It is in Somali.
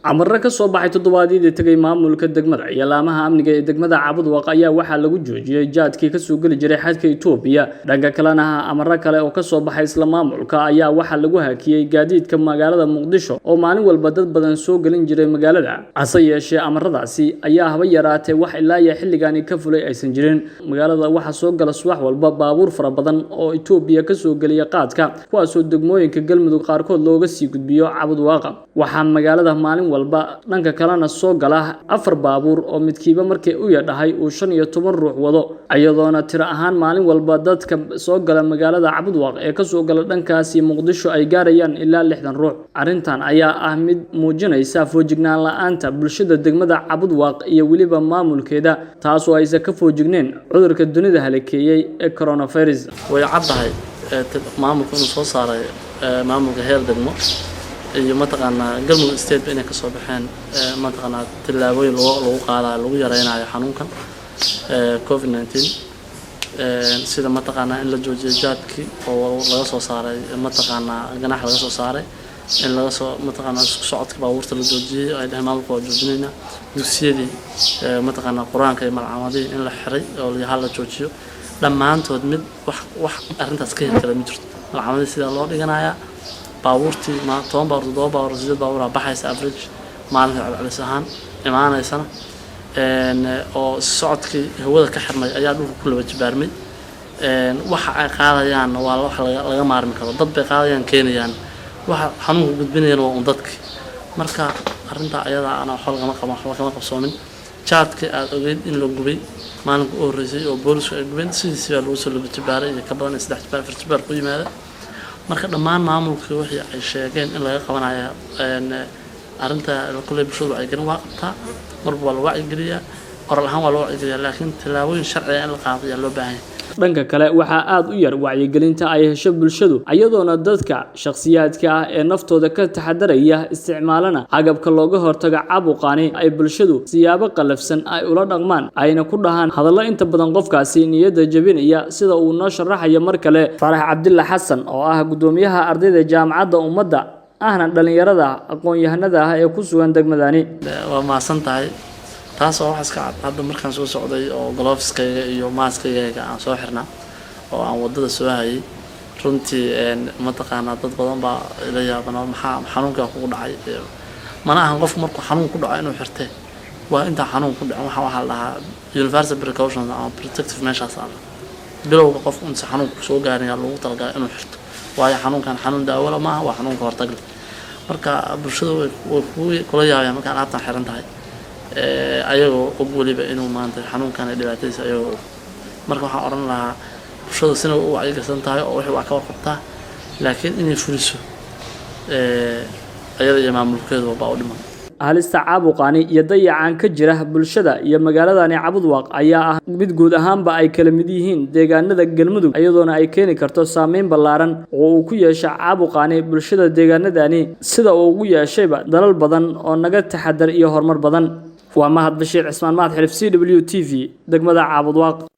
amarra ka soo baxay toddobaadii tagay maamulka degmada iyo laamaha amniga ee degmada Cabudwaaq ayaa waxaa lagu joojiyay jaadkii ka soo gali jiray xadka Itoobiya dhanka kalena amarra kale oo ka soo baxay isla maamulka ayaa waxaa lagu hakiyay gaadiidka magaalada Muqdisho oo maalin walba dad badan soo galin jiray magaalada ase yeeshee amarradaasi ayaa haba yaraatee wax ilaa iyo xilligaani ka fulay aysan jirin magaalada waxa soo gala subax walba baabuur fara badan oo Itoobiya ka soo galiya qaadka kuwaas oo degmooyinka Galmudug qaarkood looga sii gudbiyo Cabudwaaq waxaa magaalada maalin walba dhanka kalena soo gala 4 baabuur oo midkiiba markii uu yadhahay uu 15 ruux wado ayadoona tiro ahaan maalin walba dadka soo gala magaalada Cabudwaaq ee ka soo gala dhankaasi Muqdisho ay gaarayaan ilaa 60 ruux arintan ayaa ah mid muujinaysa foojignaan la'aanta bulshada degmada Cabudwaaq iyo waliba maamulkeeda taas oo aysan ka foojigneen cudurka dunida halakeeyay ee coronavirus way caddahay maamulku inuu soo saaray maamulka heer degmo iyo mataqaana Galmudug state inay ka soo baxeen mataqaana tilaabooyin lagu qaadaa lagu yareynayo xanuunkan COVID-19 sida mataqaana in la joojiyo jaadkii oo laga soo saaray mataqaana ganax laga soo saaray in laga soo mataqaana isku socodka baabuurta la joojiyay ay maamulku waa joojinayna dugsiyadii mataqaana quraanka iyo malcaamadii in la xiray oo la joojiyo dhammaantood mid wax arintaas ka hirgalay ma jirto malcaamadii sida loo dhiganayaa baabuurtii ma 10 baabuur 7 baabuur 8 baabuur baxaysa average maalinka celcelis ahaan imaanaysana oo socodkii hawada ka xirmay ayaa dhulka ku laba jibaarmay waxa ay qaadayaan waa wax laga maarmi karo dad bay qaadayaan keenayaan waxa xanuunka gudbinayaan waa dadka marka arinta ayada ana xol kama qabsoomin jaadka aad ogeyd in la gubay maalinka oo horeysay oo boolisku ay gubeen sidii loo soo laba jibaaray iyo ka badan 3 jibaar 4 jibaar ku yimaada marka dhammaan maamulka wixii ay sheegeen in laga qabanayo arinta kulay bulshadu ay garan waa qabtaa marba waa la wacyi geliyaa qoraal ahaan waa la wacyi geliyaa laakiin tilaabooyin sharci ah in la qaado ayaa loo baahan yahay dhanka kale waxa aad u yar wacyi gelinta ay hesho bulshadu ayadoona dadka shakhsiyaadka ah ee naftooda ka taxadaraya isticmaalana agabka looga hortaga caabuqani ay bulshadu siyaabo qalafsan ay ula dhaqmaan ayna ku dhahaan hadallo inta badan qofkaasi niyada jabinaya sida uu noo sharaxayo mar kale Farax Cabdilla Xasan oo ah gudoomiyaha ardayda jaamacadda ummadda ahna dhalinyarada aqoon-yahanada ah ee ku sugan degmadani waa maasan tahay taas oo wax iska cad hadda markaan soo socday oo gloveska iyo maskayga aan soo xirnaa oo aan wadada soo hayay runtii mataqaana dad badan baa ila yaabana maxaa xanuunka ku dhacay mana ahan qof markuu xanuun ku dhaco inuu xirtay waa inta xanuun ku dhaco waxa la dhahaa universal precautions ama protective measures bilowga qof inta xanuun ku soo gaarin lagu talagalay inuu xirto waayo xanuunkan xanuun daawo ma aha waa xanuun ka hortag marka bulshadu way kula yaabaan marka aad xiran tahay ayagoo og waliba inuu maanta xanuunkan ay dhibaataysa ayagoo marka waxaan oran lahaa bulshadu sina u wacyi gashan tahay oo wixii wax ka warqabtaa laakiin inay fuliso ayada iyo maamulkeedu baa u dhiman halista caabuqani iyo dayacan ka jira bulshada iyo magaaladani Cabudwaaq ayaa ah mid guud ahaanba ay kala mid yihiin deegaanada Galmudug ayadoona ay keeni karto saameyn ballaaran oo uu ku yeesho caabuqani bulshada deegaanadani sida uu ugu yeeshayba dalal badan oo naga taxadar iyo horumar badan waa Mahad Bashiir Cismaan Mahad Xilif CWTV degmada Cabudwaaq